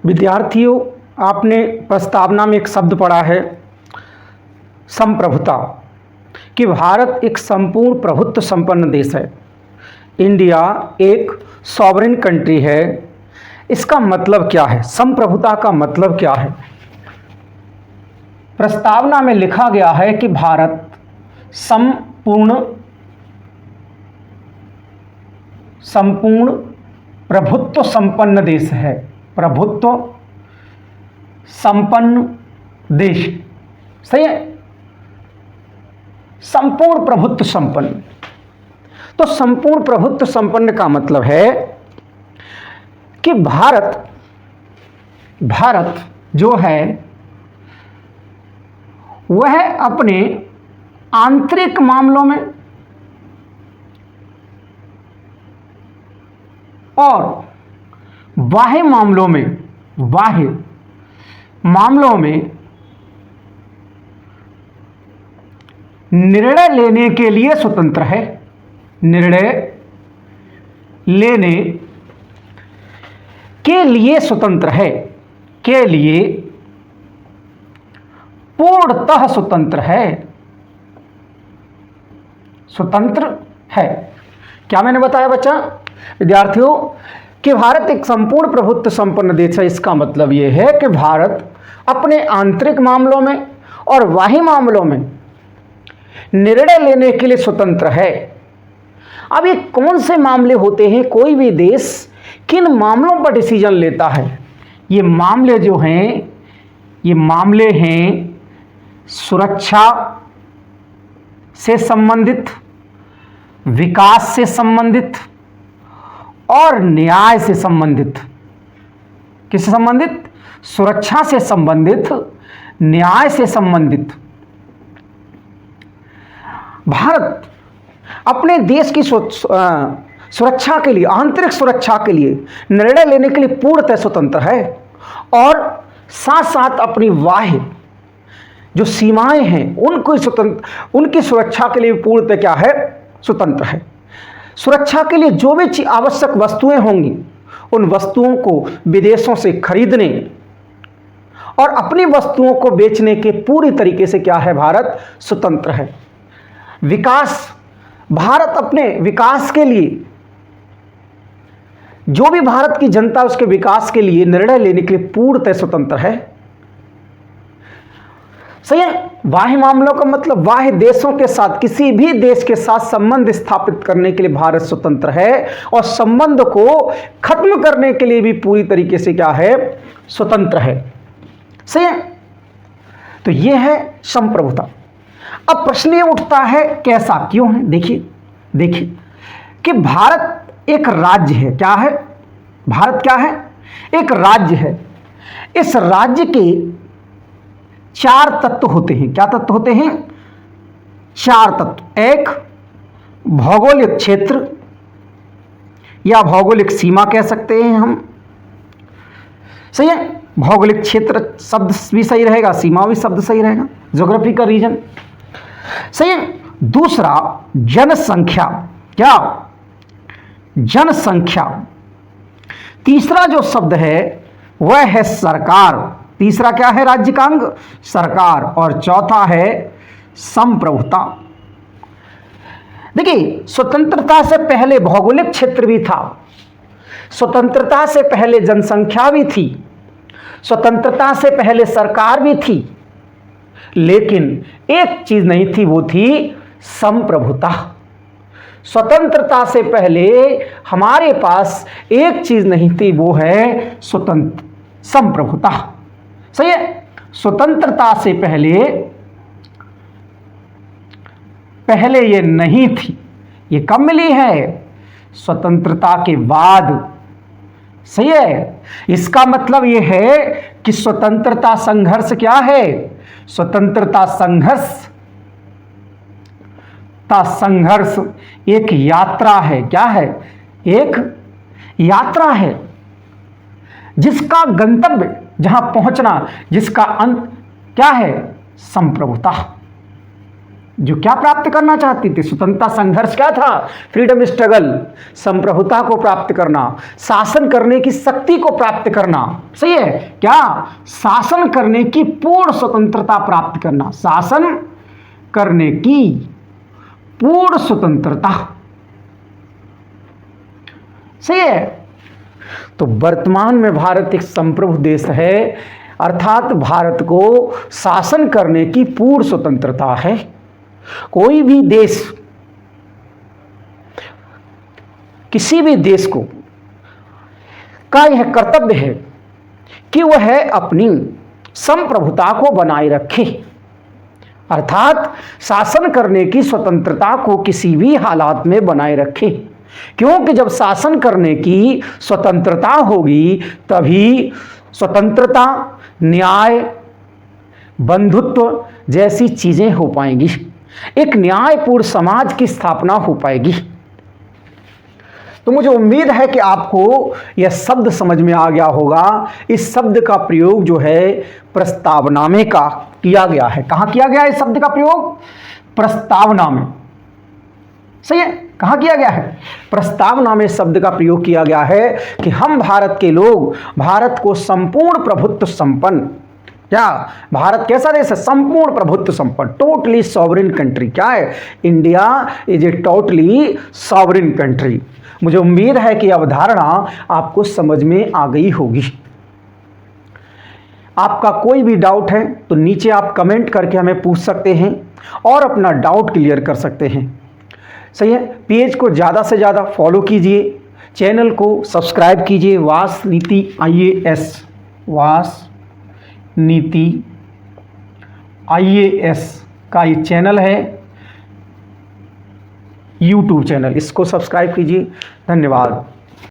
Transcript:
विद्यार्थियों, आपने प्रस्तावना में एक शब्द पढ़ा है संप्रभुता, कि भारत एक संपूर्ण प्रभुत्व संपन्न देश है। इंडिया एक सॉवरेन कंट्री है। इसका मतलब क्या है? संप्रभुता का मतलब क्या है? प्रस्तावना में लिखा गया है कि भारत संपूर्ण प्रभुत्व संपन्न देश है। प्रभुत्व संपन्न देश, सही है। संपूर्ण प्रभुत्व संपन्न, तो संपूर्ण प्रभुत्व संपन्न का मतलब है कि भारत जो है वह अपने आंतरिक मामलों में और बाह्य मामलों में निर्णय लेने के लिए स्वतंत्र है। निर्णय लेने के लिए स्वतंत्र है, के लिए पूर्णतः स्वतंत्र है। स्वतंत्र है। क्या मैंने बताया बच्चा विद्यार्थियों कि भारत एक संपूर्ण प्रभुत्व संपन्न देश है। इसका मतलब यह है कि भारत अपने आंतरिक मामलों में और बाह्य मामलों में निर्णय लेने के लिए स्वतंत्र है। अब ये कौन से मामले होते हैं? कोई भी देश किन मामलों पर डिसीजन लेता है? ये मामले जो हैं, ये मामले हैं सुरक्षा से संबंधित, विकास से संबंधित और न्याय से संबंधित। किससे संबंधित? सुरक्षा से संबंधित, न्याय से संबंधित। भारत अपने देश की सुरक्षा के लिए, आंतरिक सुरक्षा के लिए निर्णय लेने के लिए पूर्णतः स्वतंत्र है और साथ साथ अपनी बाह्य जो सीमाएं हैं उनकी सुरक्षा के लिए पूर्णतः क्या है? स्वतंत्र है। सुरक्षा के लिए जो भी आवश्यक वस्तुएं होंगी उन वस्तुओं को विदेशों से खरीदने और अपनी वस्तुओं को बेचने के पूरी तरीके से क्या है? भारत स्वतंत्र है। विकास, भारत अपने विकास के लिए, जो भी भारत की जनता उसके विकास के लिए निर्णय लेने के लिए पूर्णतः स्वतंत्र है। सही है। बाह्य मामलों का मतलब बाह्य देशों के साथ, किसी भी देश के साथ संबंध स्थापित करने के लिए भारत स्वतंत्र है और संबंध को खत्म करने के लिए भी पूरी तरीके से क्या है? स्वतंत्र है। सही है। तो यह है संप्रभुता। अब प्रश्न ये उठता है कैसा, क्यों है? देखिए कि भारत एक राज्य है। क्या है? भारत क्या है? एक राज्य है। इस राज्य के 4 तत्व होते हैं। क्या तत्व होते हैं? 4 तत्व। एक भौगोलिक क्षेत्र या भौगोलिक सीमा कह सकते हैं हम। सही है। भौगोलिक क्षेत्र शब्द भी सही रहेगा, सीमा भी शब्द सही रहेगा, ज्योग्राफिकल रीजन। सही है। दूसरा जनसंख्या। क्या? जनसंख्या। तीसरा जो शब्द है वह है सरकार। तीसरा क्या है? राज्य का अंग सरकार। और चौथा है संप्रभुता। देखिए, स्वतंत्रता से पहले भौगोलिक क्षेत्र भी था, स्वतंत्रता से पहले जनसंख्या भी थी, स्वतंत्रता से पहले सरकार भी थी, लेकिन एक चीज नहीं थी, वो थी संप्रभुता। स्वतंत्रता से पहले हमारे पास एक चीज नहीं थी, वो है संप्रभुता। सही है। स्वतंत्रता से पहले ये नहीं थी। ये कब मिली है? स्वतंत्रता के बाद। सही है। इसका मतलब ये है कि स्वतंत्रता संघर्ष क्या है? स्वतंत्रता संघर्ष एक यात्रा है। क्या है? एक यात्रा है जिसका गंतव्य, जहां पहुंचना, जिसका अंत क्या है? संप्रभुता। जो क्या प्राप्त करना चाहती थी? स्वतंत्रता संघर्ष क्या था? फ्रीडम स्ट्रगल, संप्रभुता को प्राप्त करना, शासन करने की शक्ति को प्राप्त करना। सही है क्या? शासन करने की पूर्ण स्वतंत्रता प्राप्त करना, शासन करने की पूर्ण स्वतंत्रता। सही है। तो वर्तमान में भारत एक संप्रभु देश है, अर्थात भारत को शासन करने की पूर्ण स्वतंत्रता है। कोई भी देश, किसी भी देश को का यह कर्तव्य है कि वह अपनी संप्रभुता को बनाए रखे, अर्थात शासन करने की स्वतंत्रता को किसी भी हालात में बनाए रखे। क्योंकि जब शासन करने की स्वतंत्रता होगी तभी स्वतंत्रता, न्याय, बंधुत्व जैसी चीजें हो पाएंगी, एक न्यायपूर्ण समाज की स्थापना हो पाएगी। तो मुझे उम्मीद है कि आपको यह शब्द समझ में आ गया होगा। इस शब्द का प्रयोग जो है प्रस्तावनामे का किया गया है। कहाँ किया गया है इस शब्द का प्रयोग? प्रस्तावना में। सही है, कहाँ किया गया है? प्रस्तावना में शब्द का प्रयोग किया गया है कि हम भारत के लोग भारत को संपूर्ण प्रभुत्व संपन्न, क्या भारत कैसा देश है? संपूर्ण प्रभुत्व संपन्न, टोटली सॉवरेन कंट्री। क्या है? India is a totally sovereign country. मुझे उम्मीद है कि अवधारणा आपको समझ में आ गई होगी। आपका कोई भी डाउट है तो नीचे आप कमेंट करके हमें पूछ सकते हैं और अपना डाउट क्लियर कर सकते हैं। सही है। पेज को ज़्यादा से ज़्यादा फॉलो कीजिए, चैनल को सब्सक्राइब कीजिए। वास नीति IAS, वास नीति IAS का ये चैनल है, YouTube चैनल, इसको सब्सक्राइब कीजिए। धन्यवाद।